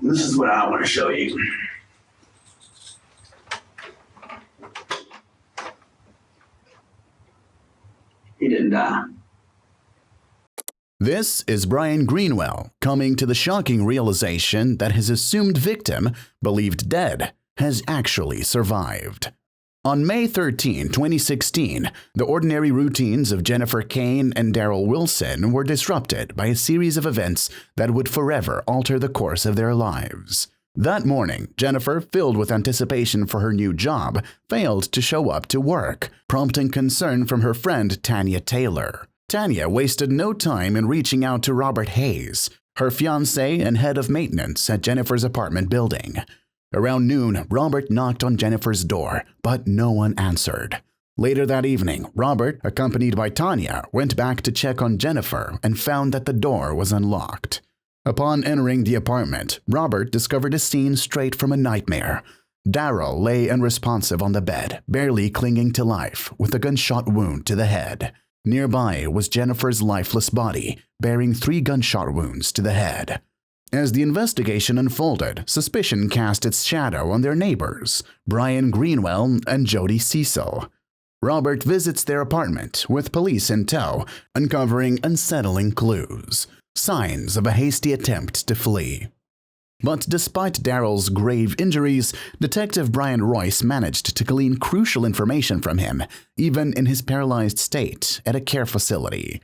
This is what I want to show you. He didn't die. This is Bryan Greenwell coming to the shocking realization that his assumed victim, believed dead, has actually survived. On May 13, 2016, the ordinary routines of Jennifer Kane and Daryl Wilson were disrupted by a series of events that would forever alter the course of their lives. That morning, Jennifer, filled with anticipation for her new job, failed to show up to work, prompting concern from her friend Tanya Taylor. Tanya wasted no time in reaching out to Robert Hayes, her fiancé and head of maintenance at Jennifer's apartment building. Around noon, Robert knocked on Jennifer's door, but no one answered. Later that evening, Robert, accompanied by Tanya, went back to check on Jennifer and found that the door was unlocked. Upon entering the apartment, Robert discovered a scene straight from a nightmare. Daryl lay unresponsive on the bed, barely clinging to life, with a gunshot wound to the head. Nearby was Jennifer's lifeless body, bearing 3 gunshot wounds to the head. As the investigation unfolded, suspicion cast its shadow on their neighbors, Bryan Greenwell and Jody Cecil. Robert visits their apartment, with police in tow, uncovering unsettling clues, signs of a hasty attempt to flee. But despite Daryl's grave injuries, Detective Brian Royce managed to glean crucial information from him, even in his paralyzed state, at a care facility.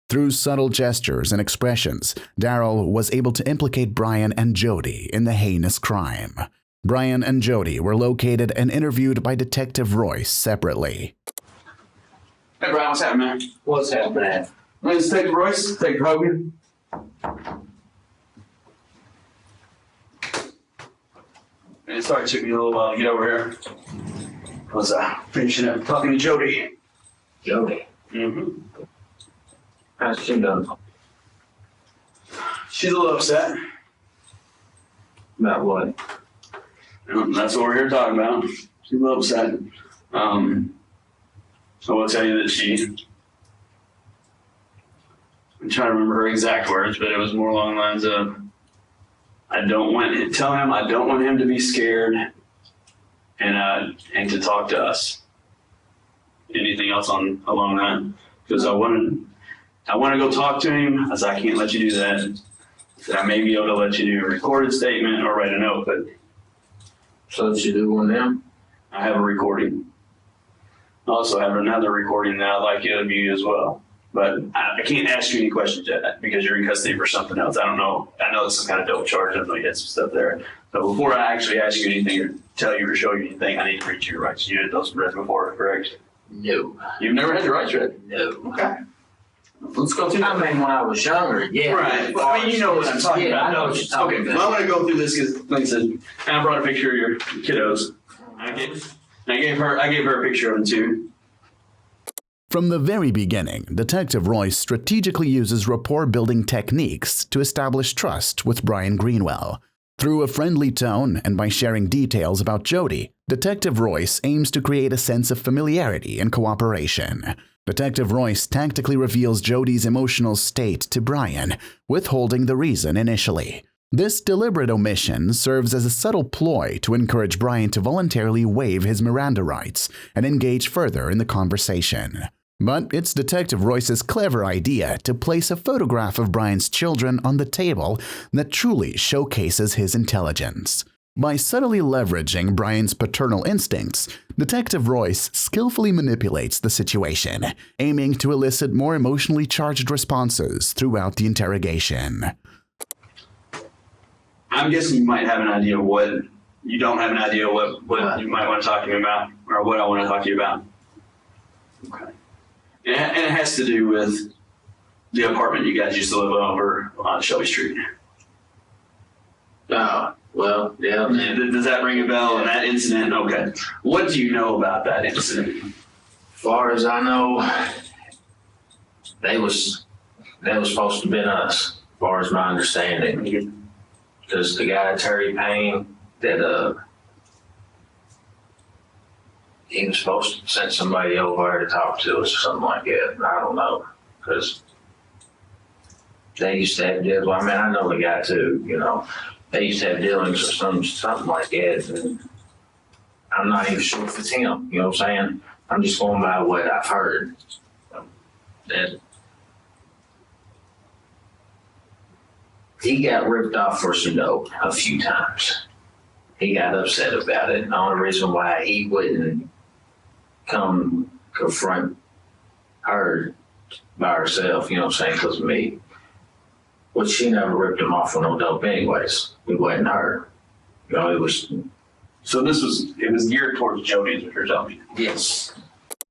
Through subtle gestures and expressions, Daryl was able to implicate Bryan and Jody in the heinous crime. Bryan and Jody were located and interviewed by Detective Royce separately. Hey, Bryan, what's happening, man? What's happening? This is Detective Royce, Detective Hogan. Man, sorry it took me a little while to get over here. I was finishing up talking to Jody. Jody. Mm-hmm. How's she done? She's a little upset. About what? That's what we're here talking about. She's a little upset. I will tell you that I'm trying to remember her exact words, but it was more along the lines of, tell him I don't want him to be scared and to talk to us. Anything else along that? Because I want to go talk to him. I said, I can't let you do that. I said, I may be able to let you do a recorded statement or write a note, but. So did you do one now? I have a recording. I also have another recording that I'd like you to view as well. But I can't ask you any questions yet because you're in custody for something else. I don't know. I know it's some kind of dope charge. I know you had some stuff there. So before I actually ask you anything or tell you or show you anything, I need to read your rights. You had those read before, correct? No. You've never had your rights read? No. Okay. Let's go through that. I mean, when I was younger, yeah. Right. Well, I mean, you know what I'm talking about. I know what you're talking about. Well, I'm going to go through this because, like I said, I brought a picture of your kiddos. I gave her a picture of them too. From the very beginning, Detective Royce strategically uses rapport-building techniques to establish trust with Bryan Greenwell. Through a friendly tone and by sharing details about Jody, Detective Royce aims to create a sense of familiarity and cooperation. Detective Royce tactically reveals Jody's emotional state to Bryan, withholding the reason initially. This deliberate omission serves as a subtle ploy to encourage Bryan to voluntarily waive his Miranda rights and engage further in the conversation. But it's Detective Royce's clever idea to place a photograph of Bryan's children on the table that truly showcases his intelligence. By subtly leveraging Bryan's paternal instincts, Detective Royce skillfully manipulates the situation, aiming to elicit more emotionally charged responses throughout the interrogation. I'm guessing you might have an idea of what you don't have an idea of what you might want to talk to me about, or what I want to talk to you about. Okay. And it has to do with the apartment you guys used to live over on Shelby Street. Oh, well, yeah. Does that ring a bell in that incident? Okay. What do you know about that incident? As far as I know, they was supposed to have been us, as far as my understanding. Because the guy, Terry Payne, that he was supposed to send somebody over there to talk to us or something like that. I don't know, because they used to have deals. Well, I mean, I know the guy too, you know. they used to have dealings or something like that. And I'm not even sure if it's him, you know what I'm saying? I'm just going by what I've heard. That he got ripped off for some dope a few times. He got upset about it. The only reason why he wouldn't come confront her by herself, you know what I'm saying, because of me. But she never ripped him off for no dope anyways. It wasn't her. You know, it was... So it was geared towards Jody, is what you're telling me. Yes.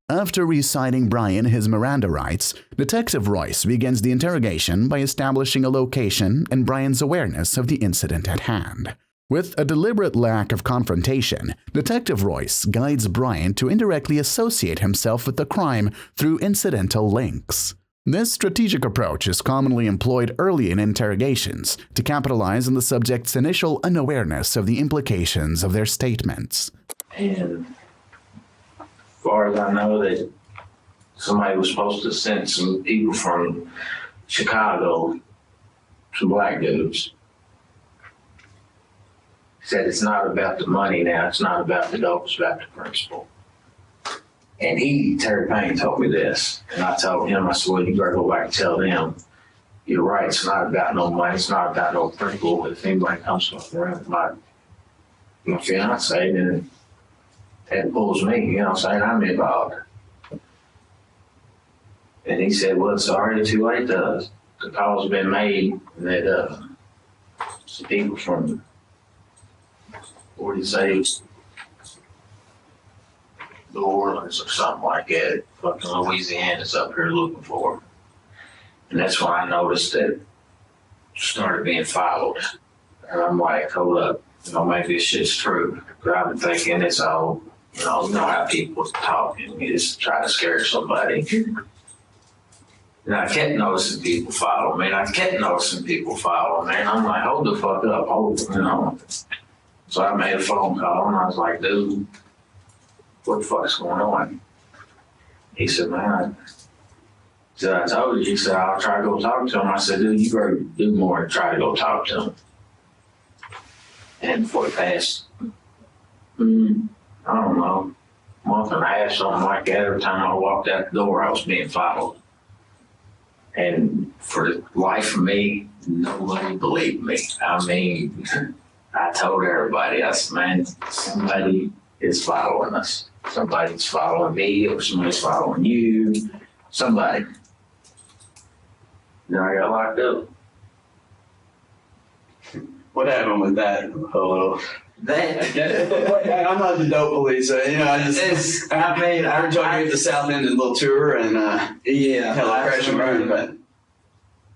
After reciting Bryan his Miranda rights, Detective Royce begins the interrogation by establishing a location and Bryan's awareness of the incident at hand. With a deliberate lack of confrontation, Detective Royce guides Bryan to indirectly associate himself with the crime through incidental links. This strategic approach is commonly employed early in interrogations to capitalize on the subject's initial unawareness of the implications of their statements. And as far as I know, that somebody was supposed to send some people from Chicago, some black dudes. Said it's not about the money now, it's not about the dope, it's about the principle. And Terry Payne told me this, and I told him, I said, well, you better go back and tell them, you're right, it's not about no money, it's not about no principle. If anybody comes around my fiance, then that pulls me, you know what I'm saying, I'm involved. And he said, well, it's already too late, the call's been made that some people from, what do you say, New Orleans or something like that, fucking Louisiana's up here looking for him. And that's when I noticed that started being followed. And I'm like, hold up, maybe this shit's true. But I've been thinking it's all, you know how people talk and you just try to scare somebody. And I kept noticing people follow me, and I'm like, hold the fuck up, So I made a phone call and I was like, dude, what the fuck's going on? He said, man, I told you. He said, I'll try to go talk to him. I said, dude, you better do more than try to go talk to him. And for the past, I don't know, month and a half, something like that, every time I walked out the door, I was being followed. And for the life of me, nobody believed me. I mean, I told everybody, I said, man, somebody is following us. Somebody's following me, or somebody's following you. Somebody. Then I got locked up. What happened with that? I'm not the dope police, I heard y'all gave the South End a little tour and hell, I crashed and burned, but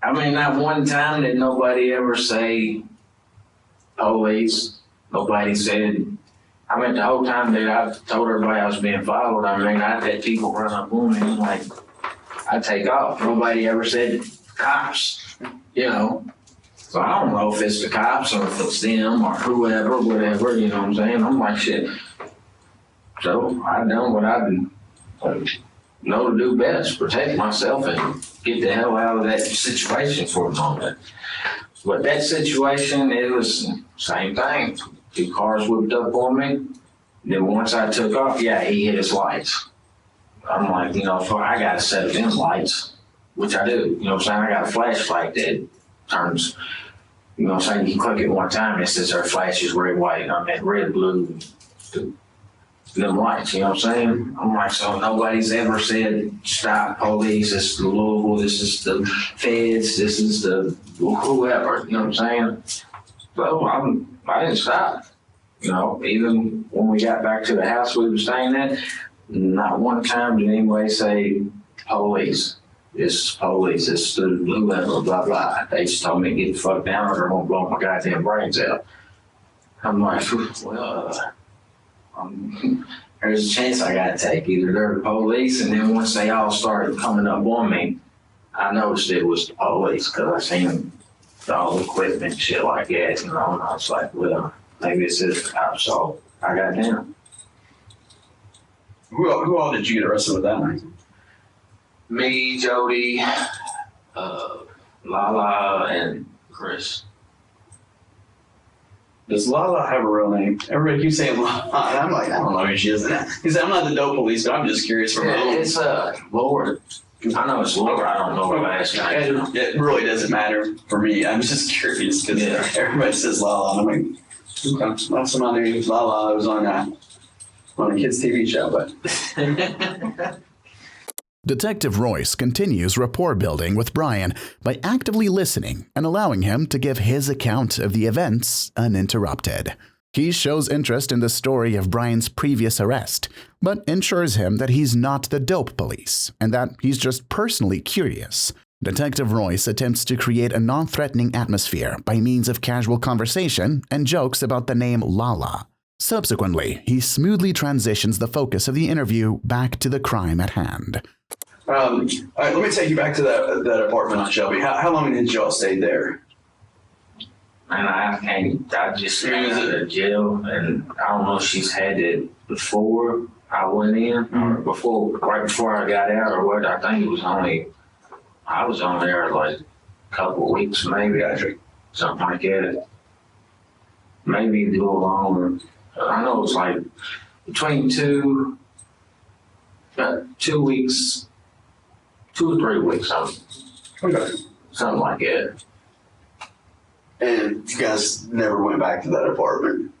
I mean, not one time did nobody ever say police. Nobody said. I mean, the whole time that I told everybody I was being followed, I mean, I had people run up on me and like, I take off. Nobody ever said cops, So I don't know if it's the cops or if it's them or whoever, whatever, you know what I'm saying? I'm like, shit. So I done what I know to do best, protect myself and get the hell out of that situation for a moment. But that situation, it was the same thing. 2 cars whipped up on me. Then once I took off, he hit his lights. I'm like, I got a set of them lights, which I do. You know what I'm saying? I got a flashlight that turns, you know what I'm saying? You click it one time, and it says our flash is red, white. I mean, red, blue, them lights, you know what I'm saying? I'm like, so nobody's ever said, stop, police, this is the Louisville, this is the feds, this is the whoever, you know what I'm saying? So I didn't stop. Even when we got back to the house we were staying at, not one time did anybody say, police, this is police, this is the whoever, blah, blah. They just told me to get the fuck down or they're going to blow my goddamn brains out. I'm like, well, there's a chance I got to take. Either they're the police, and then once they all started coming up on me, I noticed it was the police because I seen all the equipment and shit like that, and I was like, well, maybe it's this cop, so I got down. Who all did you get arrested with that night? Me, Jody, Lala, and Chris. Does Lala have a real name? Everybody keeps saying Lala, and I'm like, I don't know who she is. He said, I'm not the dope police, but I'm just curious from my own. It's Lord. I know it's Lord. I don't know her last name. It really doesn't matter for me. I'm just curious because everybody says Lala, and I'm like, okay, well, somebody named Lala. I was on a kids' TV show, but. Detective Royce continues rapport building with Bryan by actively listening and allowing him to give his account of the events uninterrupted. He shows interest in the story of Bryan's previous arrest, but ensures him that he's not the dope police and that he's just personally curious. Detective Royce attempts to create a non-threatening atmosphere by means of casual conversation and jokes about the name Lala. Subsequently, he smoothly transitions the focus of the interview back to the crime at hand. All right, let me take you back to that apartment on Shelby. How long did y'all stay there? And I just got out of jail, and I don't know if she's had it before I went in or right before I got out or what. I think I was on there like a couple of weeks maybe, something like that. Maybe a little longer. I know it's like between about 2 weeks, 2 or 3 weeks, something like that. And you guys never went back to that apartment?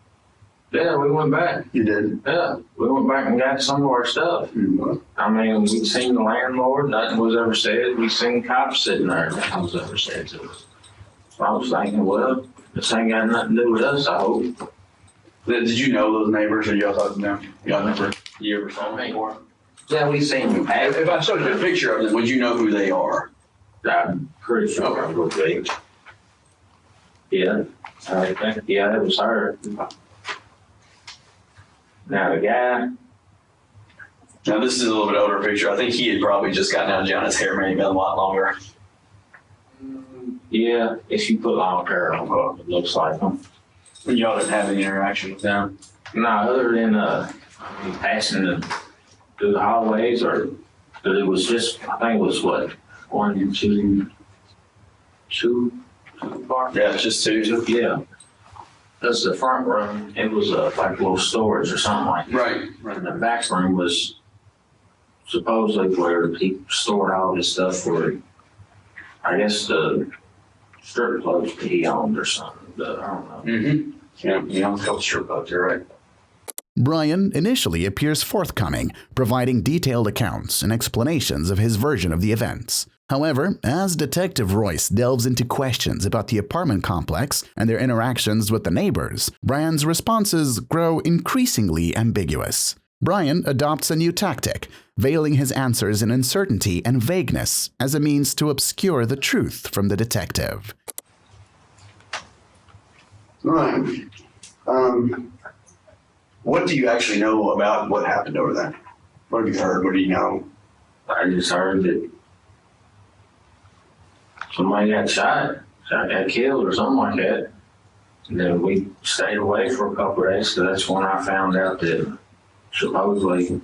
Yeah, we went back. You did? Yeah, we went back and got some of our stuff. Mm-hmm. I mean, we seen the landlord, nothing was ever said. We seen cops sitting there, nothing was ever said to us. I was thinking, well, this ain't got nothing to do with us, I hope. Did you know those neighbors, or y'all talked to them? You ever saw them before? Yeah, we seen them. If I showed you a picture of them, would you know who they are? I'm pretty sure I would be. Yeah, I think, yeah, it was her. Now the guy. Now this is a little bit older picture. I think he had probably just gotten out of jail. His hair may have been a lot longer. Yeah, if you put long hair on, it looks like him. And y'all didn't have any interaction with them? No, other than passing through the hallways, or it was just, I think it was what, 1, 2 bars? Yeah, it's just two. Yeah. That's the front room. It was like a little storage or something like that. Right. And the back room was supposedly where he stored all his stuff for, I guess, the strip clubs that he owned or something. I don't know. Mm-hmm. Yeah, he owns a couple strip clubs, you're right. Bryan initially appears forthcoming, providing detailed accounts and explanations of his version of the events. However, as Detective Royce delves into questions about the apartment complex and their interactions with the neighbors, Bryan's responses grow increasingly ambiguous. Bryan adopts a new tactic, veiling his answers in uncertainty and vagueness as a means to obscure the truth from the detective. Right. What do you actually know about what happened over there? What have you heard? What do you know? I just heard that somebody got shot, got killed or something like that. And then we stayed away for a couple of days, so that's when I found out that supposedly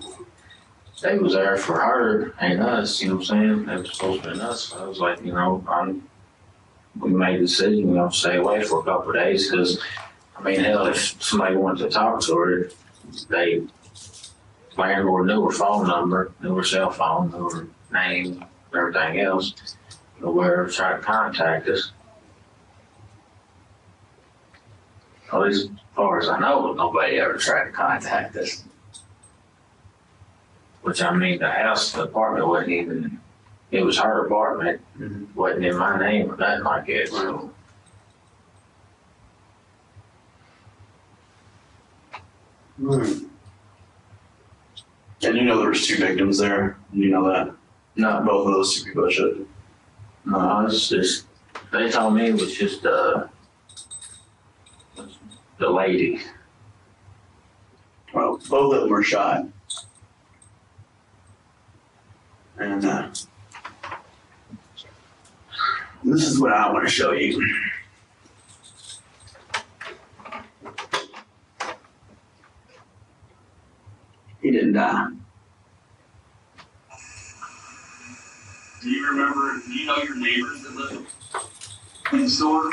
they was there for her and us, you know what I'm saying? They was supposed to be us. So I was like, we made the decision, stay away for a couple of days because, I mean, hell, if somebody wanted to talk to her, landlord knew her phone number, knew her cell phone, knew her name, everything else. Whoever tried to contact us. At least as far as I know, nobody ever tried to contact us. Which, I mean, the apartment wasn't even, it was her apartment, wasn't in my name or nothing like that, so. And you know there was 2 victims there? You know that? No. Both of those 2 people should. No, it's just, they told me it was just the lady. Well, both of them were shot. And this is what I want to show you. He didn't die. Do you know your neighbors that live in the store?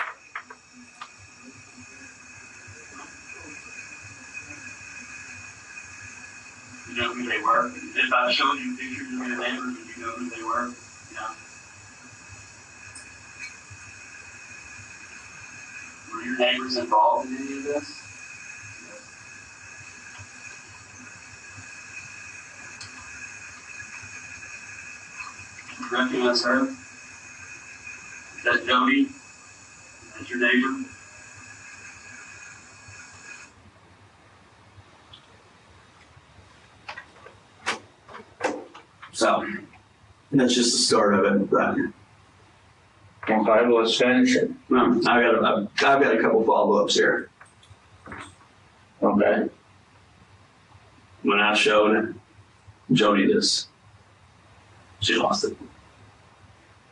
to know who they were. If I showed you pictures of your neighbors, would you know who they were? Yeah. Were your neighbors involved in any of this? Yes. You recognize her? Is that Jody? Is that your neighbor? So that's just the start of it. But Okay, let's finish it. I've got a couple follow-ups here. Okay. When I showed Jody this, she lost it.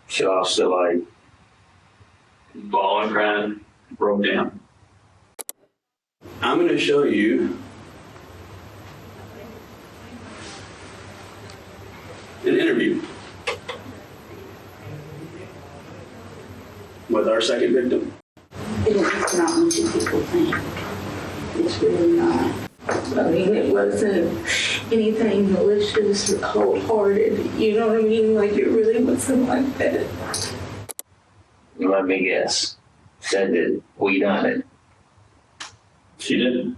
She lost it like, Bawling, crying, broke down. I'm going to show you an interview with our second victim. It's not what people think. It's really not. I mean, it wasn't anything malicious or cold-hearted. You know what I mean? Like, it really wasn't like that. let me guess, said that we done it. She did.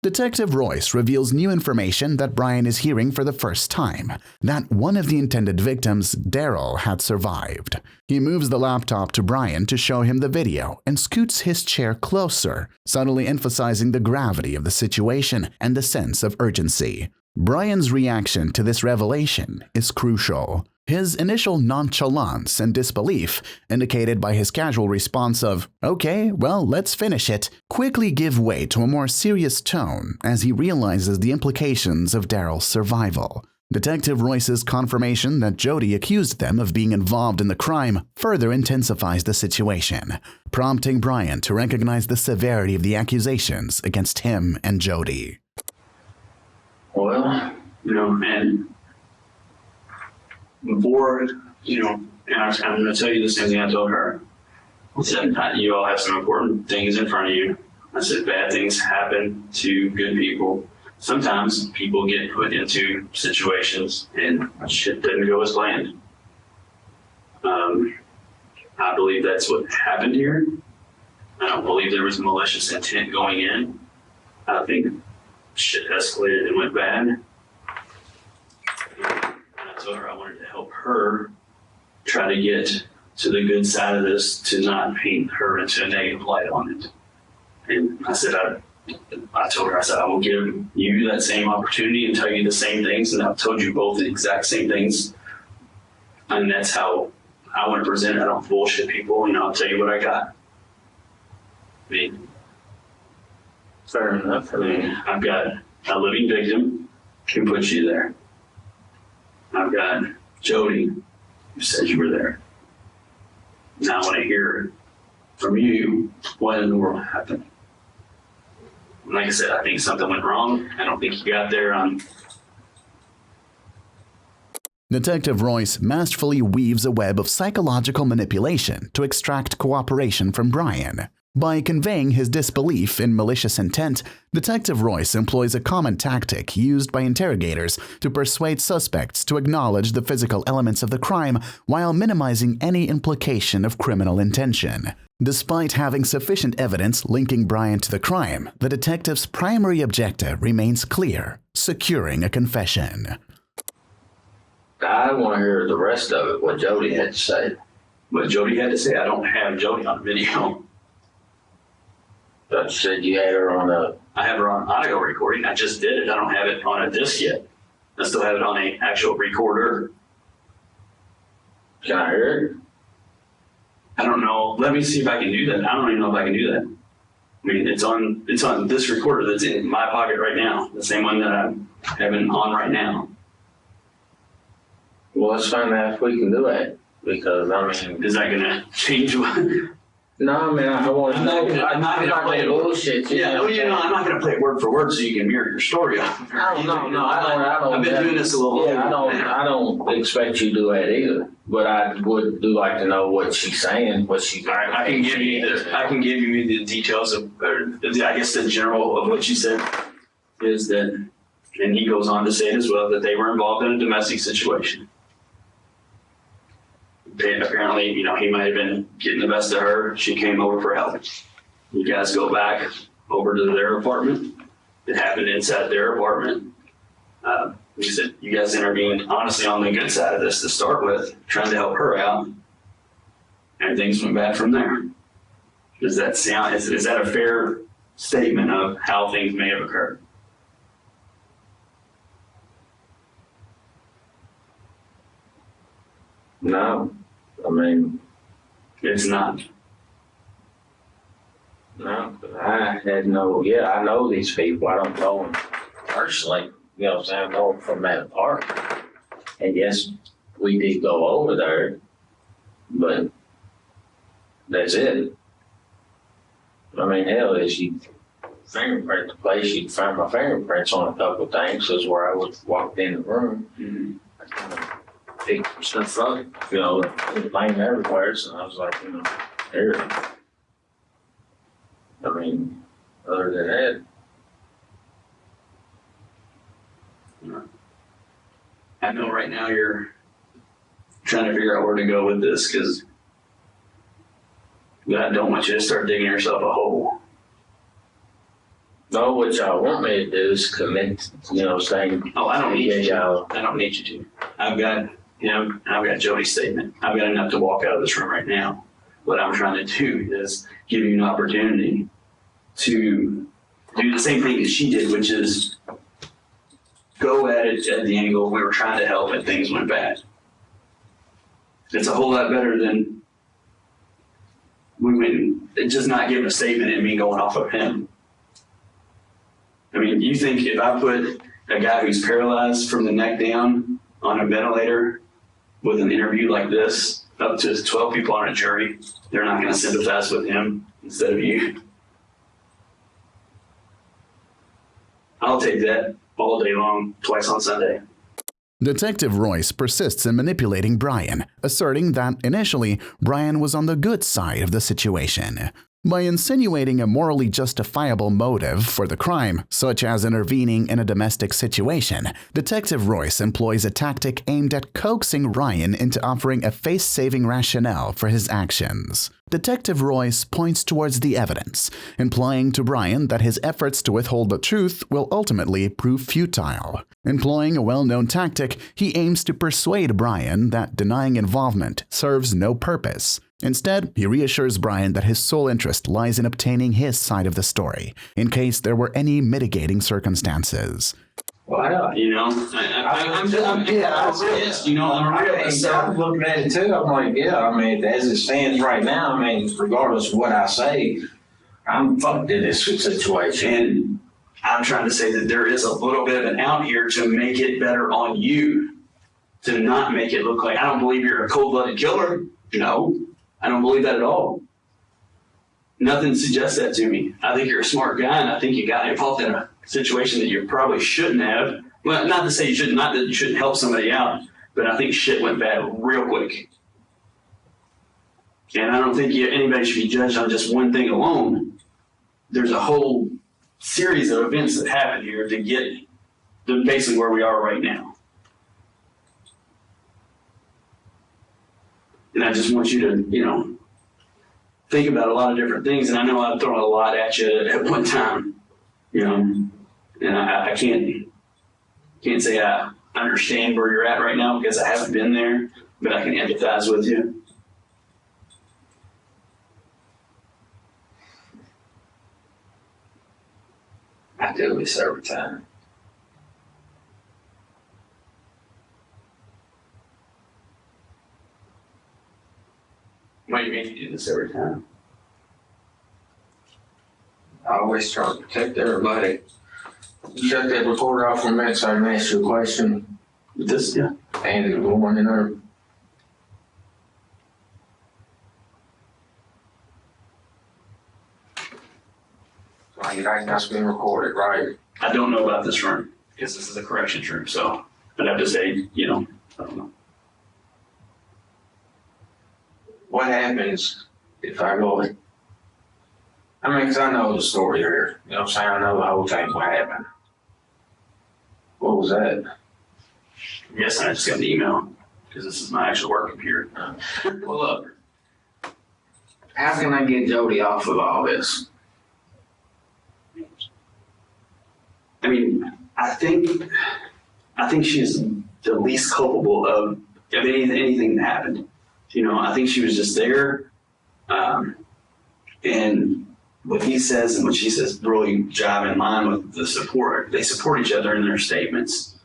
Detective Royce reveals new information that Bryan is hearing for the first time, that one of the intended victims, Daryl, had survived. He moves the laptop to Bryan to show him the video and scoots his chair closer, subtly emphasizing the gravity of the situation and the sense of urgency. Bryan's reaction to this revelation is crucial. His initial nonchalance and disbelief, indicated by his casual response of, "Okay, well, let's finish it," quickly give way to a more serious tone as he realizes the implications of Daryl's survival. Detective Royce's confirmation that Jody accused them of being involved in the crime further intensifies the situation, prompting Bryan to recognize the severity of the accusations against him and Jody. Well, And before, and I'm going to tell you the same thing I told her. I said, you all have some important things in front of you. I said, bad things happen to good people. Sometimes people get put into situations and shit doesn't go as planned. I believe that's what happened here. I don't believe there was malicious intent going in. I think shit escalated and went bad. And I told her I wanted to help her try to get to the good side of this, to not paint her into a negative light on it. And I said, I told her, I said, I will give you that same opportunity and tell you the same things. And I've told you both the exact same things. And that's how I want to present it. I don't bullshit people. I'll tell you what I got. fair enough. I've got a living victim who put you there. I've got Jody who said you were there. Now I want to hear from you what in the world happened. Like I said, I think something went wrong. I don't think you got there on. Detective Royce masterfully weaves a web of psychological manipulation to extract cooperation from Bryan. By conveying his disbelief in malicious intent, Detective Royce employs a common tactic used by interrogators to persuade suspects to acknowledge the physical elements of the crime while minimizing any implication of criminal intention. Despite having sufficient evidence linking Bryan to the crime, the detective's primary objective remains clear: securing a confession. I want to hear the rest of it, what Jody had to say. What Jody had to say, I don't have Jody on video. But you said you had her on a... I have her on audio recording. I just did it. I don't have it on a disc yet. I still have it on an actual recorder. Can I hear it? I don't know. Let me see if I can do that. I don't even know if I can do that. I mean, it's on this recorder that's in my pocket right now. The same one that I'm having on right now. Well, let's find out if we can do it. Because, Is that going to change what? No, I want to know. I'm not gonna play it. Bullshit. Yeah, I'm not going to play it word for word so you can mirror your story off. No, I don't. I've been doing this a little Yeah, I don't expect you to do that either. But I would do like to know what she's saying, what she. All right, I can give you the details of, or I guess the general of what she said is that And he goes on to say as well that they were involved in a domestic situation. Apparently, you know, he might have been getting the best of her. She came over for help. You guys go back over to their apartment. It happened inside their apartment. He said, you guys intervened honestly on the good side of this to start with, trying to help her out. And things went bad from there. Does that sound, is that a fair statement of how things may have occurred? No, I mean, It's not. no, I had no, yeah, I know these people. I don't know them personally. You know what I'm saying? I know them from that apartment. And yes, we did go over there, but that's it. I mean, hell, as you fingerprint the place, you'd find my fingerprints on a couple of things. That's where I would walk in the room. Mm-hmm. I kind of picked some stuff up, you know, laying everywhere. So I was like, you know, here. I mean, other than that, I know right now you're trying to figure out where to go with this because I don't want you to start digging yourself a hole. no, what y'all want me to do is commit, you know, saying, Oh, I don't need you y'all. to. I don't need you to. I've got Jody's statement. I've got enough to walk out of this room right now. What I'm trying to do is give you an opportunity to do the same thing that she did, which is go at it at the angle we were trying to help and things went bad. It's a whole lot better than just not giving a statement and me going off of him. I mean, you think if I put a guy who's paralyzed from the neck down on a ventilator with an interview like this, up to 12 people on a jury, they're not going to sympathize with him instead of you? I'll take that all day long, twice on Sunday. Detective Royce persists in manipulating Bryan, asserting that initially Bryan was on the good side of the situation. By insinuating a morally justifiable motive for the crime, such as intervening in a domestic situation, Detective Royce employs a tactic aimed at coaxing Ryan into offering a face-saving rationale for his actions. Detective Royce points towards the evidence, implying to Bryan that his efforts to withhold the truth will ultimately prove futile. Employing a well-known tactic, he aims to persuade Bryan that denying involvement serves no purpose. Instead, he reassures Bryan that his sole interest lies in obtaining his side of the story, in case there were any mitigating circumstances. Well, You know, I'm looking at it too. I'm like, yeah, I mean, as it stands right now, I mean, regardless of what I say, I'm fucked in this situation. And I'm trying to say that there is a little bit of an out here to make it better on you, to not make it look like, I don't believe you're a cold-blooded killer. No, I don't believe that at all. Nothing suggests that to me. I think you're a smart guy, and I think you got involved in a situation that you probably shouldn't have. Well, not to say you shouldn't, not that you shouldn't help somebody out, but I think shit went bad real quick. And I don't think anybody should be judged on just one thing alone. There's a whole series of events that happened here to get to basically where we are right now. And I just want you to, think about a lot of different things. And I know I've thrown a lot at you at one time, and I can't say I understand where you're at right now because I haven't been there, but I can empathize with you. I do this every time. What do you mean you do this every time? I always try to protect everybody. Shut that recorder off for a minute so I can ask you a question. This, yeah. And the one in there. So you think that's being recorded, right? I don't know about this room because this is a corrections room, so I'd have to say, I don't know. What happens if I go in? I mean, because I know the story here. You know what I'm saying? I know the whole thing, what happened. What was that? Yes, I just got the email because this is my actual work computer. Well, look. How can I get Jody off of all this? I mean, I think she's the least culpable of anything that happened. You know, I think she was just there, and what he says and what she says really jive in line with the support. They support each other in their statements.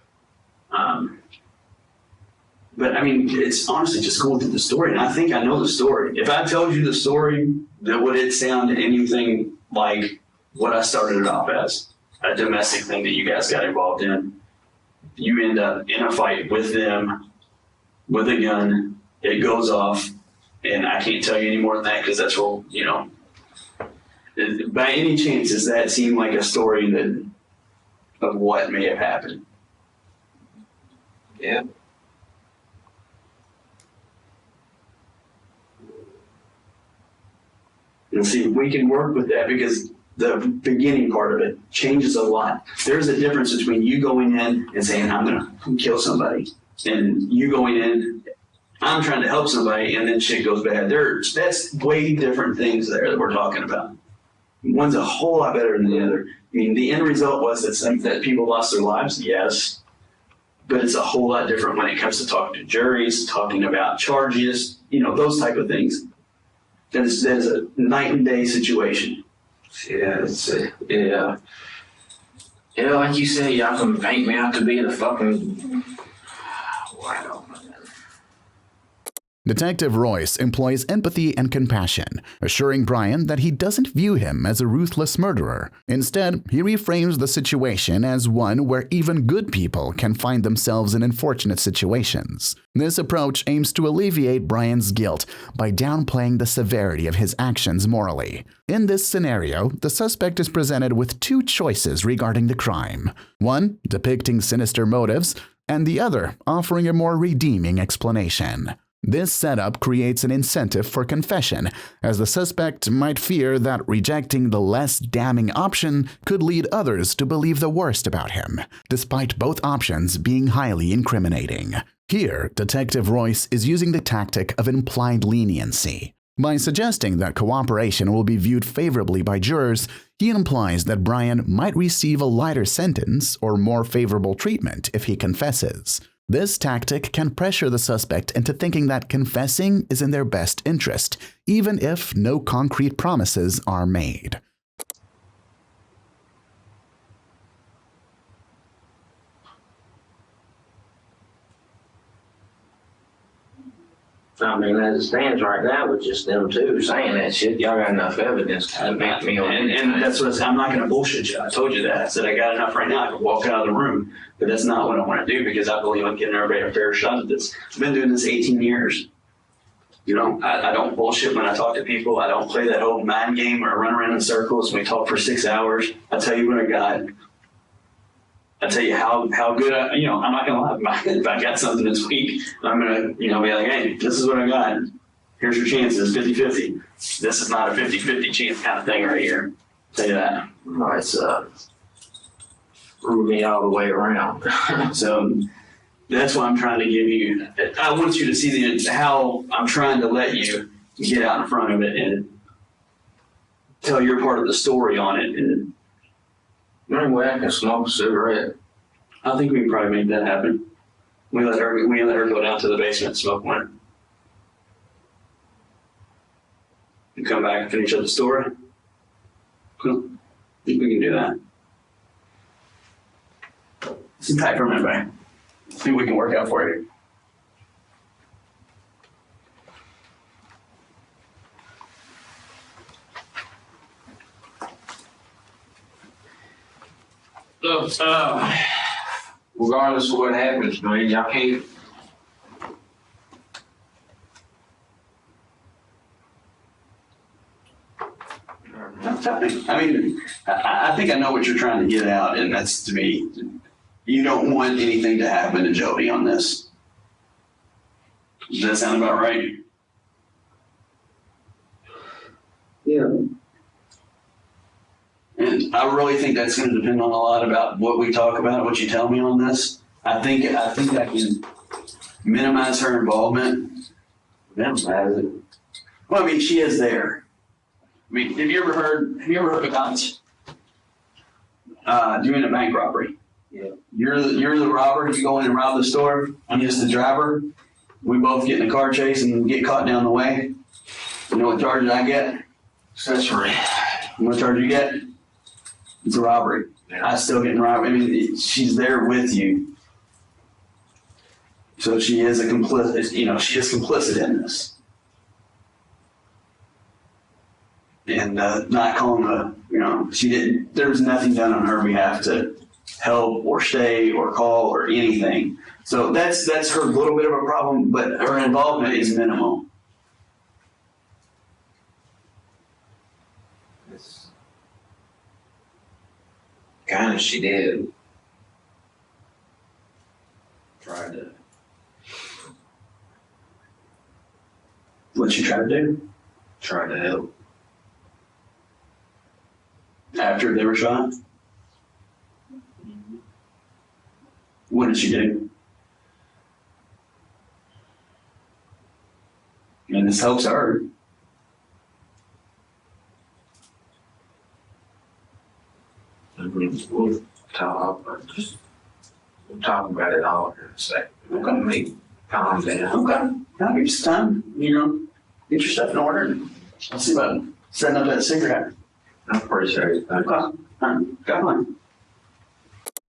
But I mean, it's honestly just going through the story, and I think I know the story. If I told you the story, then would it sound anything like what I started it off as? A domestic thing that you guys got involved in. You end up in a fight with them, with a gun, it goes off, and I can't tell you any more than that because that's what, you know. By any chance, does that seem like a story of what may have happened? Yeah. And see, we can work with that because the beginning part of it changes a lot. There's a difference between you going in and saying, I'm going to kill somebody, and you going in, I'm trying to help somebody, and then shit goes bad. That's way different things there that we're talking about. One's a whole lot better than the other. I mean, the end result was that people lost their lives, yes, but it's a whole lot different when it comes to talking to juries, talking about charges, you know, those type of things. There's a night and day situation. Yeah, yeah. Yeah, like you said, y'all can paint me out to be the fucking... Wow. Detective Royce employs empathy and compassion, assuring Bryan that he doesn't view him as a ruthless murderer. Instead, he reframes the situation as one where even good people can find themselves in unfortunate situations. This approach aims to alleviate Bryan's guilt by downplaying the severity of his actions morally. In this scenario, the suspect is presented with two choices regarding the crime. One, depicting sinister motives, and the other, offering a more redeeming explanation. This setup creates an incentive for confession, as the suspect might fear that rejecting the less damning option could lead others to believe the worst about him, despite both options being highly incriminating. Here, Detective Royce is using the tactic of implied leniency. By suggesting that cooperation will be viewed favorably by jurors, he implies that Bryan might receive a lighter sentence or more favorable treatment if he confesses. This tactic can pressure the suspect into thinking that confessing is in their best interest, even if no concrete promises are made. I mean, as it stands right now with just them two saying that shit, y'all got enough evidence to make me on anything. And that's what I'm not going to bullshit you. I told you that. I said I got enough right now. I can walk out of the room, but that's not what I want to do because I believe I'm giving everybody a fair shot at this. I've been doing this 18 years. You know, I don't bullshit when I talk to people. I don't play that old mind game where I run around in circles and we talk for 6 hours. I tell you what I got. I tell you how good I'm not going to lie. If I got something this week, I'm going to, be like, hey, this is what I got. Here's your chances, 50-50. This is not a 50-50 chance kind of thing right here. I'll tell you that. No, it's threw me all the way around. So that's why I'm trying to give you, I want you to see how I'm trying to let you get out in front of it and tell your part of the story on it. And anyway, I can smoke a cigarette. I think we can probably make that happen. We let her go down to the basement and smoke one. And come back and finish up the story. Cool. I think we can do that. Sit tight for a minute, buddy. See what we can work out for you. Look, regardless of what happens, man, y'all can't. I mean, I think I know what you're trying to get out, and that's to me, you don't want anything to happen to Jody on this. Does that sound about right? Yeah. And I really think that's going to depend on a lot about what we talk about, what you tell me on this. I think I can minimize her involvement. Minimize it. Well, I mean, she is there. I mean, have you ever heard about doing a bank robbery? Yeah. You're the robber. You go in and rob the store. I'm just the driver. We both get in a car chase and get caught down the way. You know what charge I get? Accessory. You know what charge you get? It's a robbery. Yeah. I still get robbed. I mean, she's there with you. So she is a complicit, you know, she is complicit in this. And not calling her, you know, there was nothing done on her behalf to help or stay or call or anything. So that's her little bit of a problem, but her involvement is minimal. Kind of, she did. Tried to. What she tried to do Tried to help. after they were shot? What did she do? And this helps her. We'll talk about it all in a second. Okay. Make calm down. Okay. Now give you some time, you know, get your stuff in order. And I'll see about setting up that cigarette. I appreciate it. Okay. All right. Go on.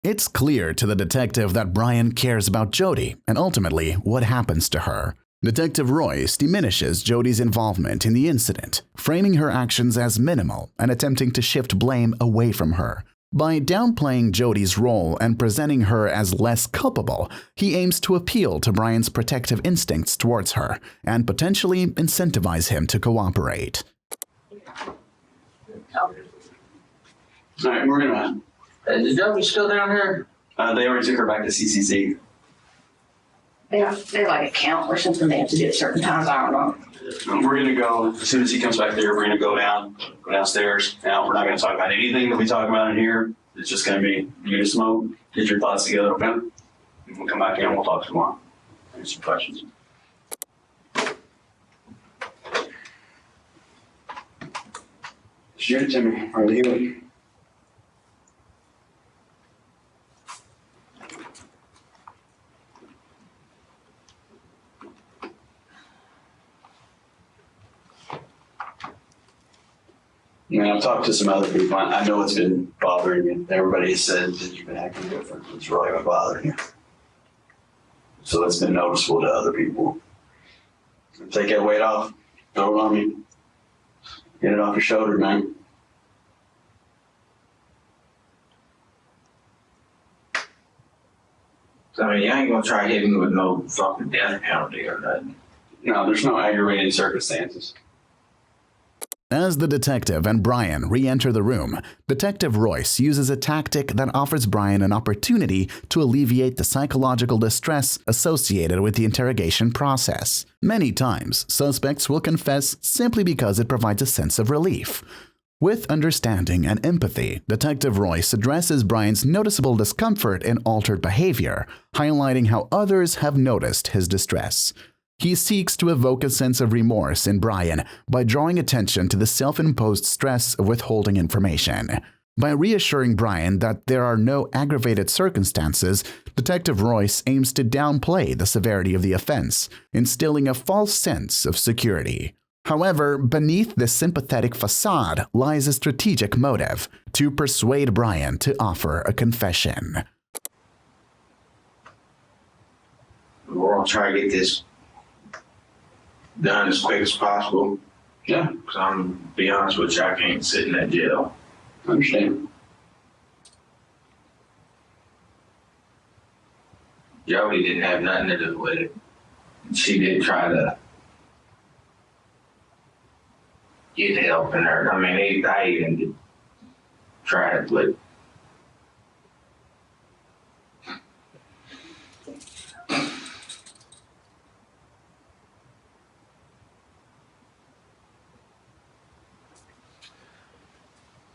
It's clear to the detective that Bryan cares about Jody and ultimately what happens to her. Detective Royce diminishes Jody's involvement in the incident, framing her actions as minimal and attempting to shift blame away from her. By downplaying Jody's role and presenting her as less culpable, he aims to appeal to Bryan's protective instincts towards her and potentially incentivize him to cooperate. All right, we're gonna. Is Jody still down here? They already took her back to CCC. They're like a count or something they have to do at certain times. I don't know. We're gonna go as soon as he comes back there. We're gonna go downstairs. Now we're not gonna talk about anything that we talk about in here. It's just gonna be you to smoke, get your thoughts together, okay? And we'll come back in and we'll talk tomorrow. Answer some questions. Shoot it to me. Or leave it. I mean, I've talked to some other people. I know it's been bothering you. Everybody has said that you've been acting different. It's really been bothering you. So it's been noticeable to other people. Take that weight off. Throw it on me. Get it off your shoulder, man. I mean, you ain't gonna try hitting me with no fucking death penalty or nothing. No, there's no aggravating circumstances. As the detective and Bryan re-enter the room, Detective Royce uses a tactic that offers Bryan an opportunity to alleviate the psychological distress associated with the interrogation process. Many times, suspects will confess simply because it provides a sense of relief. With understanding and empathy, Detective Royce addresses Bryan's noticeable discomfort and altered behavior, highlighting how others have noticed his distress. He seeks to evoke a sense of remorse in Bryan by drawing attention to the self-imposed stress of withholding information. By reassuring Bryan that there are no aggravated circumstances, Detective Royce aims to downplay the severity of the offense, instilling a false sense of security. However, beneath this sympathetic facade lies a strategic motive: to persuade Bryan to offer a confession. We're gonna try to get this done as quick as possible. Yeah, Because I'm gonna be honest with you, I can't sit in that jail. I understand. Jody didn't have nothing to do with it. She did try to get help in her. I mean, I even tried, but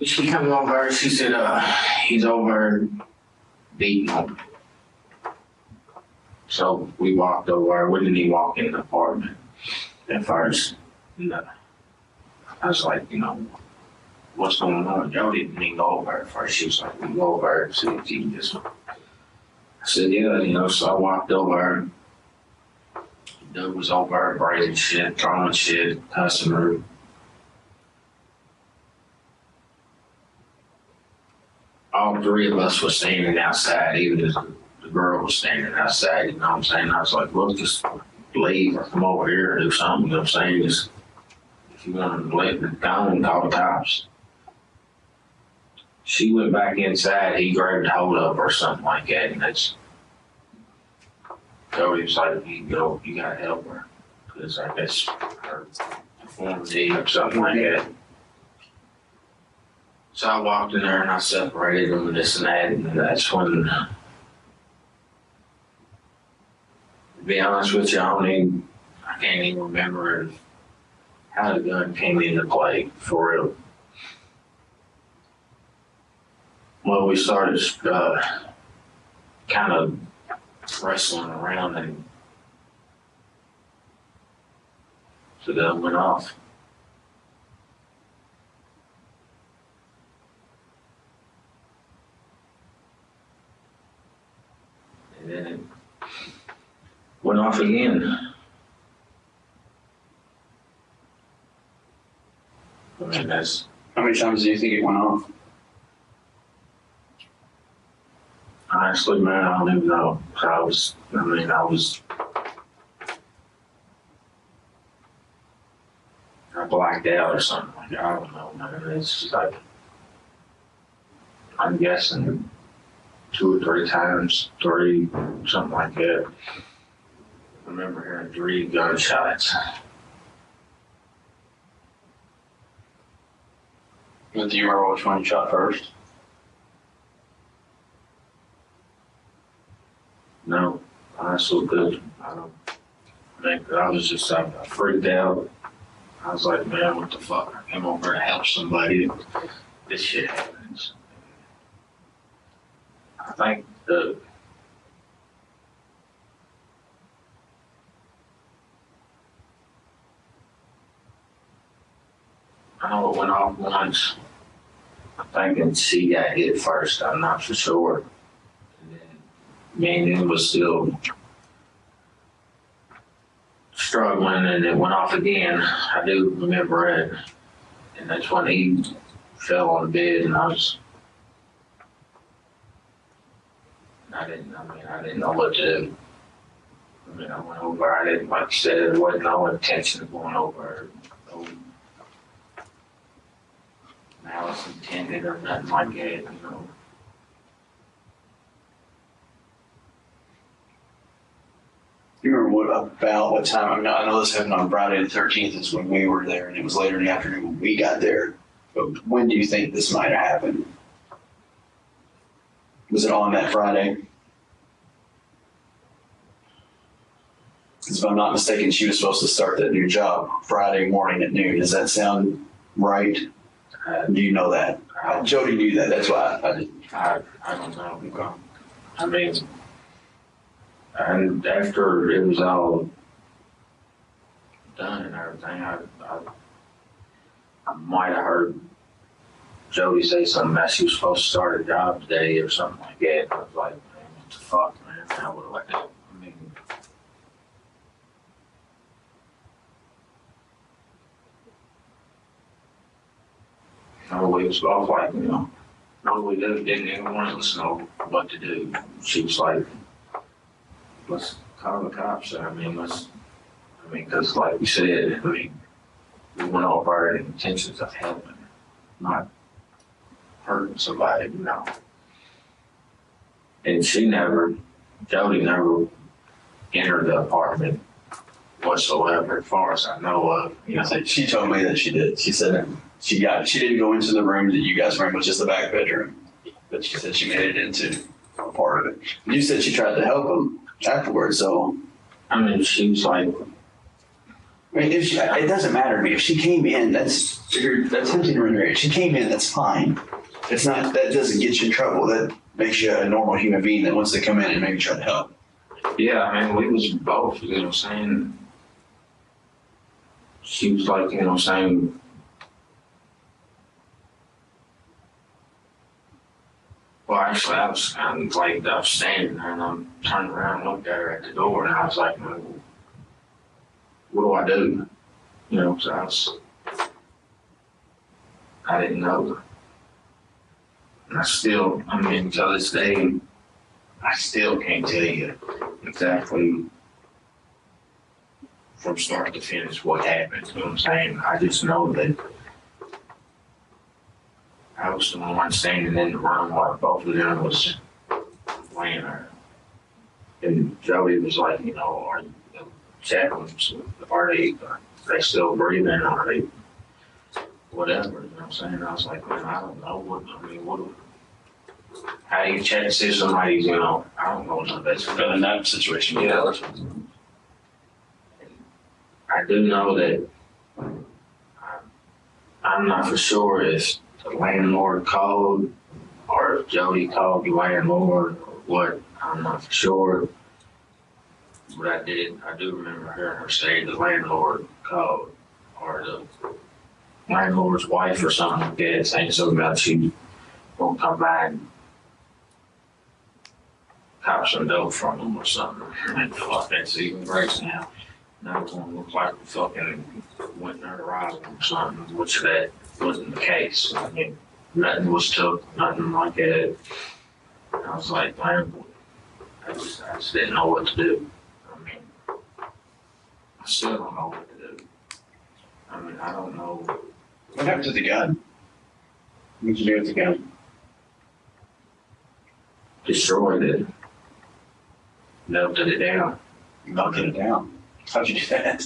She come over, she said, he's over beating on me. So we walked over, we didn't even walk in the apartment at first. No. I was like, what's going on? Jody didn't even go over at first. She was like, we go over and see if you can just. I said, yeah, so I walked over. The dude was over, breaking shit, throwing shit, customer. All three of us were standing outside, even as the girl was standing outside, you know what I'm saying? I was like, look, just leave or come over here or do something, you know what I'm saying? Just, if you want to let it go and call the cops. She went back inside, he grabbed hold of her or something like that, and that's, Jody was like, you gotta help her. Because I guess her deformity or something like that. So I walked in there and I separated them and this and that, and that's when, to be honest with you, I can't even remember how the gun came into play, for real. Well, we started kind of wrestling around and the gun went off. And then it went off again. I mean, that's. How many times do you think it went off? Honestly, man, I don't even know. I blacked out or something like that. I don't know, man. It's just like, I'm guessing 2 or 3 times, something like that. I remember hearing 3 gunshots. Do you remember which one you shot first? No, honestly, good. I was just I freaked out. I was like, man, what the fuck? I came over to help somebody. This shit happens. I think I know it went off once. I'm thinking she got hit first. I'm not for sure. And then me and him was still struggling, and it went off again. I do remember it. And that's when he fell on the bed, and I didn't know what to do. I mean, I went over, I didn't, like you said, there wasn't no intention of going over. No malice intended or nothing like that, Do you remember what time? I mean, I know this happened on Friday the 13th is when we were there, and it was later in the afternoon when we got there. But when do you think this might have happened? Was it on that Friday? Because if I'm not mistaken, she was supposed to start that new job Friday morning at noon. Does that sound right? Do you know that? Jody knew that. That's why I don't know. I mean, and after it was all done and everything, I might have heard Jody say something about she was supposed to start a job today or something like that. I was like, man, what the fuck, man? I would have liked it. I mean, no, it was off like, no, we didn't even want to listen to what to do. She was like, let's call the cops. Because like you said, we went over our intentions of helping, not hurting somebody, And Jody never entered the apartment whatsoever, as far as I know of. She told me that she did. She said she didn't go into the room that you guys were in, which is the back bedroom. But she said she made it into a part of it. You said she tried to help him afterwards, so. I mean, she was like, I mean, if it doesn't matter to me. If she came in, that's attempting to render it. If she came in, that's fine. It's not, that doesn't get you in trouble. That makes you a normal human being that wants to come in and maybe try to help. Yeah, I mean, we was both, you know what I'm saying? She was like, you know what I'm saying? Well, actually, I was kind of like, I was standing there and I'm turning around and looked at her at the door and I was like, what do I do? You know, so I didn't know. And I mean, to this day, I still can't tell you exactly from start to finish what happened. You know what I'm saying? I just know that I was the one standing in the room while both of them was laying there. And Jody was like, you know, are you checking? Are they still breathing? Are they whatever? You know what I'm saying? I was like, man, I don't know. How do you check to see if somebody's, you know, I don't know none of that. But in that situation, Yeah. I do know that I'm not for sure if the landlord called or if Jody called the landlord or what. I'm not for sure. But I do remember hearing her say the landlord called or the landlord's wife or something like that, saying something about she won't come back and cop some dough from them or something. And fuck, that's even worse now. Now it's gonna look like we fucking went there to rob them or something, which that wasn't the case. I mean, nothing was took, nothing like that. I was like, man, I just didn't know what to do. I mean, I still don't know what to do. I mean, I don't know. what happened to the gun? What did you do with the gun? Destroyed it. Melted it down. Melted it down. How'd you do that?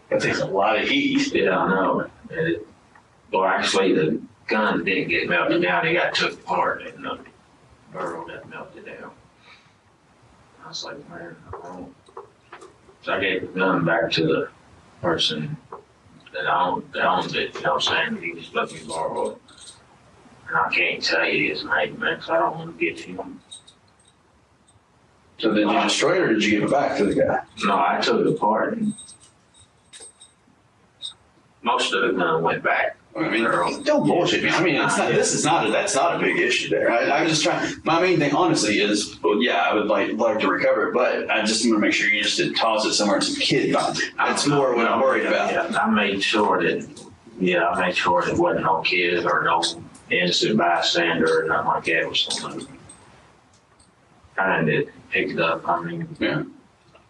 That takes a lot of heat. Yeah, I know. Well, actually, the gun didn't get melted down. It got took apart and the barrel got melted down. I was like, man, I don't. So I gave the gun back to the person that owned it. You know what I'm saying? He just let me borrow it. And I can't tell you his name, man, because I don't want to get him. So did you destroy it or did you give it back to the guy? No, I took it apart and most of the gun went back. I mean, don't bullshit me. I mean, that's not a big issue there. I'm just trying, my main thing honestly is, well, yeah, I would like to recover it, but I just want to make sure you just didn't toss it somewhere and some kid finds it. That's more what I'm worried about. Yeah, I made sure that it wasn't no kid or no innocent bystander or nothing like that. It was something kind of picked it up. I mean, Yeah.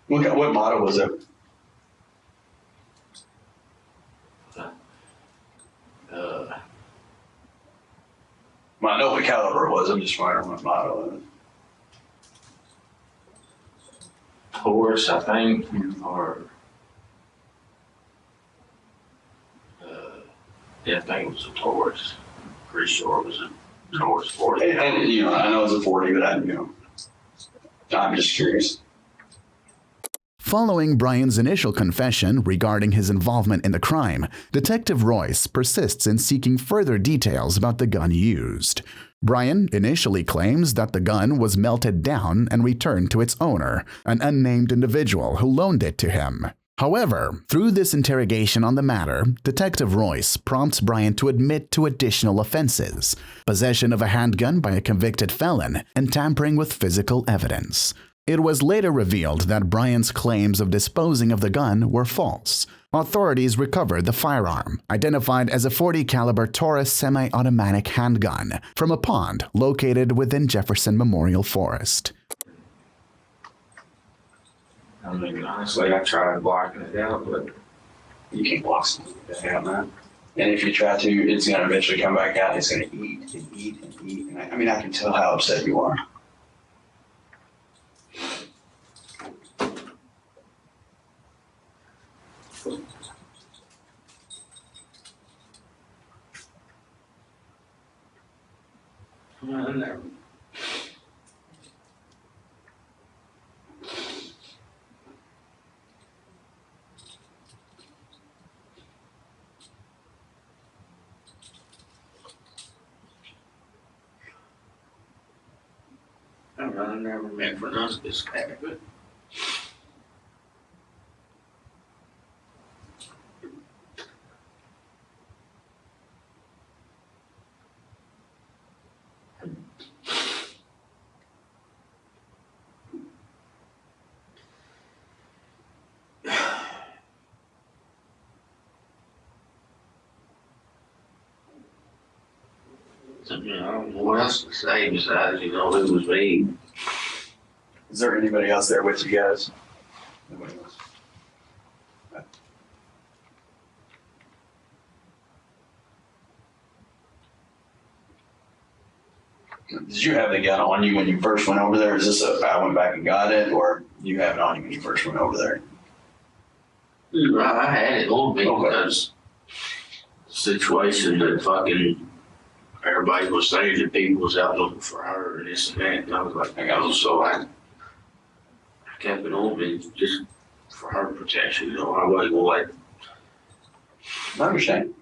What model was it? Well, I know what caliber it was. I'm just wondering what model it was. Taurus, I think, or yeah, I think it was a Taurus. Pretty sure it was a Taurus 40. And you know, I know it's a 40, but I'm just curious. Following Bryan's initial confession regarding his involvement in the crime, Detective Royce persists in seeking further details about the gun used. Bryan initially claims that the gun was melted down and returned to its owner, an unnamed individual who loaned it to him. However, through this interrogation on the matter, Detective Royce prompts Bryan to admit to additional offenses: possession of a handgun by a convicted felon and tampering with physical evidence. It was later revealed that Bryan's claims of disposing of the gun were false. Authorities recovered the firearm, identified as a .40 caliber Taurus semi-automatic handgun, from a pond located within Jefferson Memorial Forest. I mean, honestly, I tried blocking it out, but You can't block something out, man. And if you try to, it's going to eventually come back out. It's going to eat and eat and eat. And I mean, I can tell how upset you are. I never met for none of this cat, but. I mean, I don't know what else to say besides, it was me. Is there anybody else there with you guys? Nobody else. Did you have the gun on you when you first went over there? Is this I went back and got it, or you have it on you when you first went over there? I had it on me Okay. because the situation that fucking everybody was saying that people was out looking for her and this and that. And I was like, so I kept it on me just for her protection. I wasn't going I understand.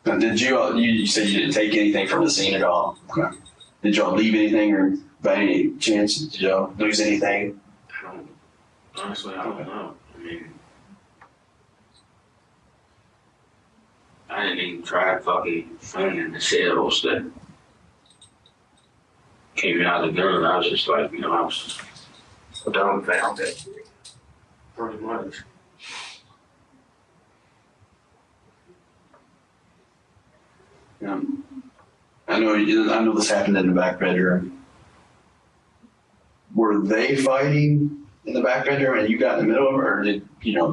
Now, did you said you didn't take anything from the scene at all? Okay. Did y'all leave anything, or by any chance did y'all lose anything? honestly, I don't know. I mean, I didn't even try fucking finding the shells that came out of the gun. I was just like, I was dumbfounded. Pretty much. I know this happened in the back bedroom. Were they fighting in the back bedroom and you got in the middle of it, or did you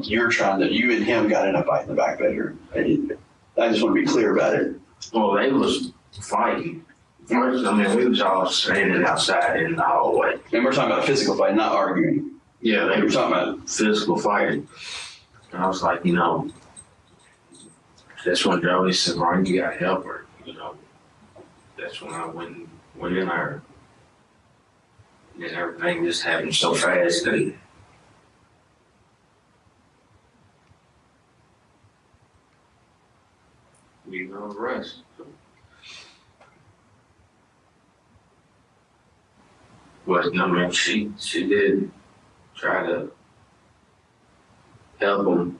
and him got in a fight in the back bedroom? I just want to be clear about it. Well, they was fighting. We was all standing outside in the hallway. And we're talking about a physical fight, not arguing. Yeah, they We're were talking about physical fighting. And I was like, that's when Joey said, Ryan, you gotta help her. That's when I went in there. And everything just happened so fast that the rest. But she did try to help him.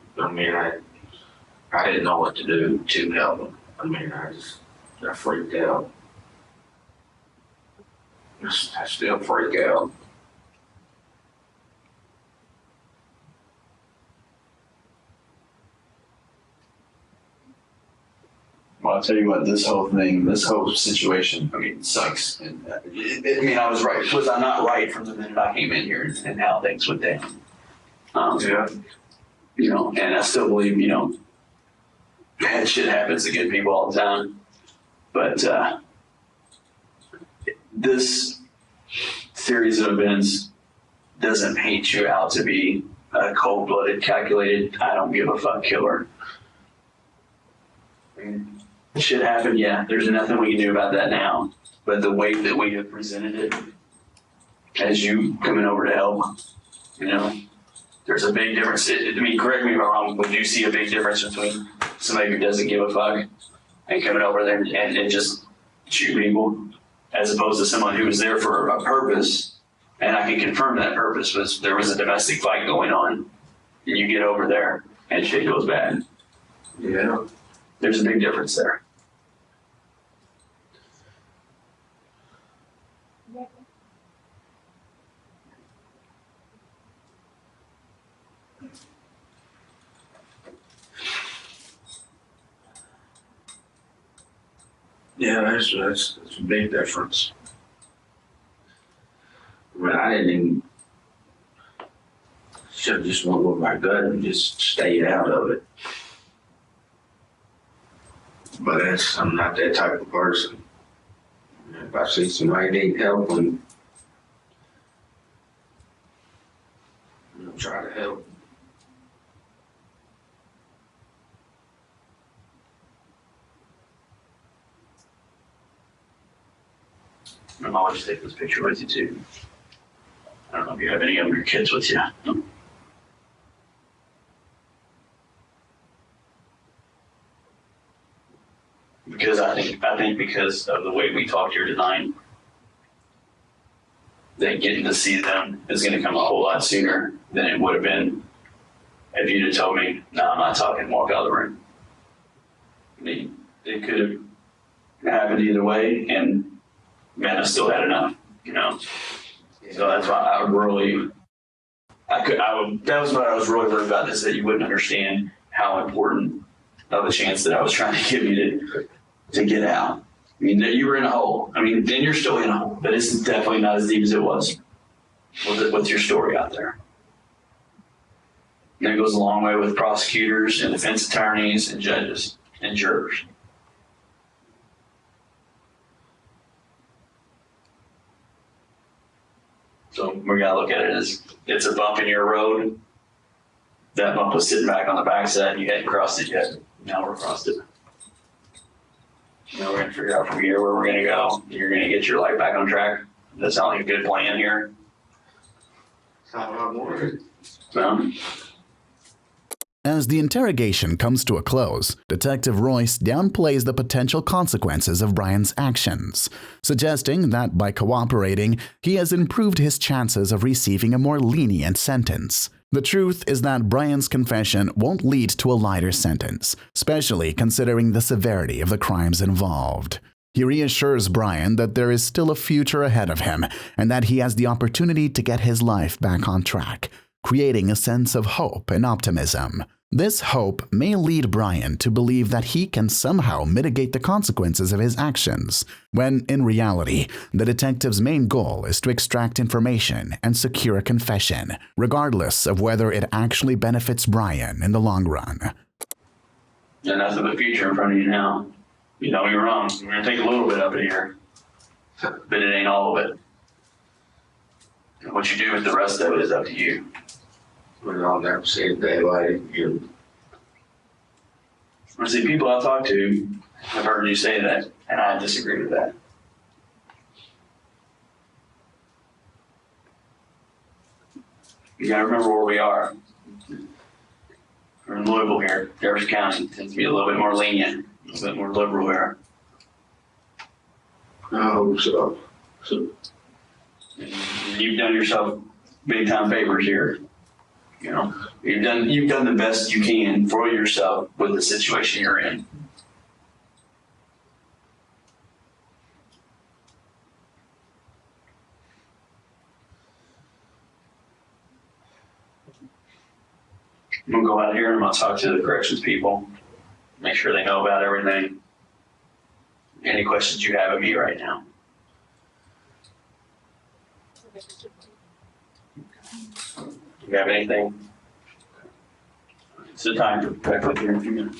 I didn't know what to do to help him. I freaked out. I still freak out. Well, I'll tell you what, this whole situation, sucks. And I was right. Was I not right from the minute I came in here and how things went down? Yeah. And I still believe, bad shit happens to good people all the time. But this series of events doesn't paint you out to be a cold-blooded, calculated, I don't give a fuck killer. Shit happened, yeah. There's nothing we can do about that now. But the way that we have presented it, as you coming over to help, there's a big difference. Correct me if I'm wrong, but do you see a big difference between somebody who doesn't give a fuck and coming over there and just shoot people, as opposed to someone who was there for a purpose, and I can confirm that purpose was there was a domestic fight going on, and you get over there and shit goes bad. Yeah. There's a big difference there. Yeah, that's a big difference. I didn't even, should have just went with my gut and just stayed out of it. But I'm not that type of person. If I see somebody need help, I'll try to help. I'm always take this picture with you too. I don't know if you have any of your kids with you. No. Because I think because of the way we talked here tonight, that getting to see them is going to come a whole lot sooner than it would have been if you'd have told me, no, I'm not talking, walk out of the room. I mean, it could have happened either way, and man, I still had enough, you know. So that's why I would really, that was what I was really worried about, is that you wouldn't understand how important of a chance that I was trying to give you to get out. I mean, you were in a hole. I mean, then you're still in a hole, but it's definitely not as deep as it was with your story out there. And it goes a long way with prosecutors and defense attorneys and judges and jurors. So we gotta look at it as it's a bump in your road. That bump was sitting back on the backside, and you hadn't crossed it yet. Now we're crossed it. Now we're gonna figure out from here where we're gonna go. You're gonna get your life back on track. That sounds like a good plan here. So, As the interrogation comes to a close, Detective Royce downplays the potential consequences of Bryan's actions, suggesting that by cooperating, he has improved his chances of receiving a more lenient sentence. The truth is that Bryan's confession won't lead to a lighter sentence, especially considering the severity of the crimes involved. He reassures Bryan that there is still a future ahead of him and that he has the opportunity to get his life back on track, creating a sense of hope and optimism. This hope may lead Bryan to believe that he can somehow mitigate the consequences of his actions, when in reality, the detective's main goal is to extract information and secure a confession, regardless of whether it actually benefits Bryan in the long run. there's nothing but future in front of you now. You know me wrong. We're gonna take a little bit of it here, but it ain't all of it. And what you do with the rest of it is up to you. We're all never see it that way. I see people I talk to have heard you say that, and I disagree with that. You gotta remember where we are. We're in Louisville here. Jefferson County tends to be a little bit more lenient, a little bit more liberal here. I hope so. And you've done yourself big time favors here. You know, you've done the best you can for yourself with the situation you're in. I'm gonna go out here and I'm gonna talk to the corrections people, make sure they know about everything. Any questions you have of me right now? Do you have anything? It's the time for back up here in a few minutes.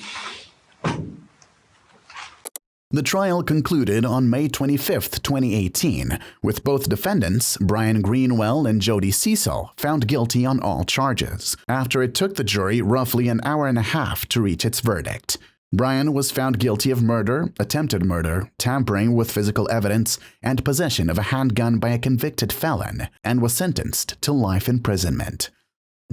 The trial concluded on May 25, 2018, with both defendants, Bryan Greenwell and Jody Cecil, found guilty on all charges, after it took the jury roughly an hour and a half to reach its verdict. Bryan was found guilty of murder, attempted murder, tampering with physical evidence, and possession of a handgun by a convicted felon, and was sentenced to life imprisonment.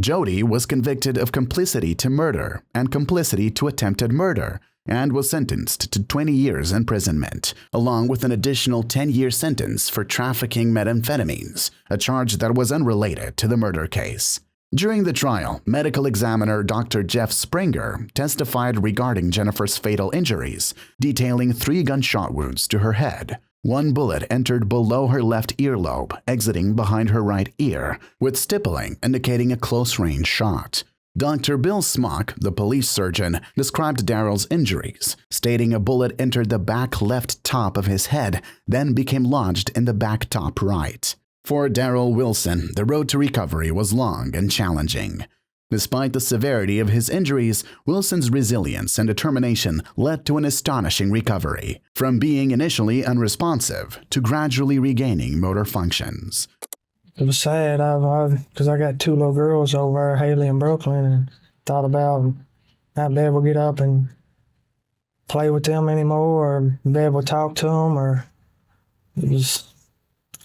Jody was convicted of complicity to murder and complicity to attempted murder, and was sentenced to 20 years imprisonment, along with an additional 10-year sentence for trafficking methamphetamines, a charge that was unrelated to the murder case. During the trial, medical examiner Dr. Jeff Springer testified regarding Jennifer's fatal injuries, detailing 3 gunshot wounds to her head. 1 bullet entered below her left earlobe, exiting behind her right ear, with stippling indicating a close-range shot. Dr. Bill Smock, the police surgeon, described Daryl's injuries, stating a bullet entered the back left top of his head, then became lodged in the back top right. For Daryl Wilson, the road to recovery was long and challenging. Despite the severity of his injuries, Wilson's resilience and determination led to an astonishing recovery, from being initially unresponsive to gradually regaining motor functions. It was sad, because I got 2 little girls over, Haley and Brooklyn, and thought about not being able to get up and play with them anymore, or be able to talk to them, or it was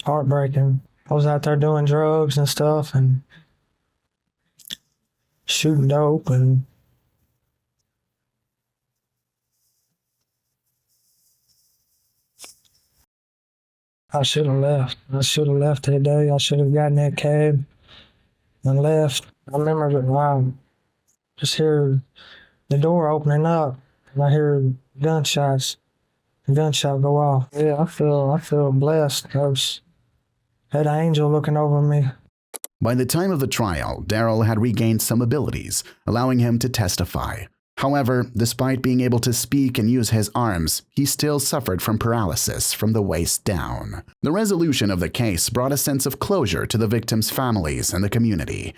heartbreaking. I was out there doing drugs and stuff, and shooting dope, and I should have left. I should have left that day. I should have gotten that cab and left. I remember that I just hear the door opening up and I hear gunshots. A gunshot go off. Yeah, I feel blessed. Had an angel looking over me. By the time of the trial, Daryl had regained some abilities, allowing him to testify. However, despite being able to speak and use his arms, he still suffered from paralysis from the waist down. The resolution of the case brought a sense of closure to the victims' families and the community.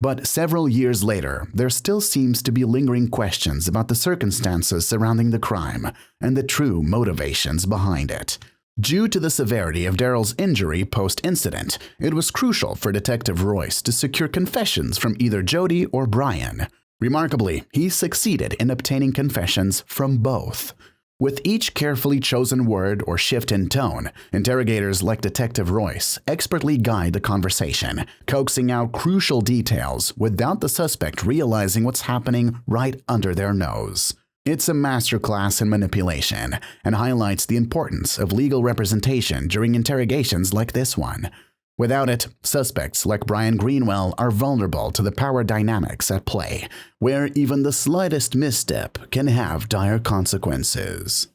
But several years later, there still seems to be lingering questions about the circumstances surrounding the crime and the true motivations behind it. Due to the severity of Daryl's injury post-incident, it was crucial for Detective Royce to secure confessions from either Jody or Bryan. Remarkably, he succeeded in obtaining confessions from both. With each carefully chosen word or shift in tone, interrogators like Detective Royce expertly guide the conversation, coaxing out crucial details without the suspect realizing what's happening right under their nose. It's a masterclass in manipulation and highlights the importance of legal representation during interrogations like this one. Without it, suspects like Bryan Greenwell are vulnerable to the power dynamics at play, where even the slightest misstep can have dire consequences.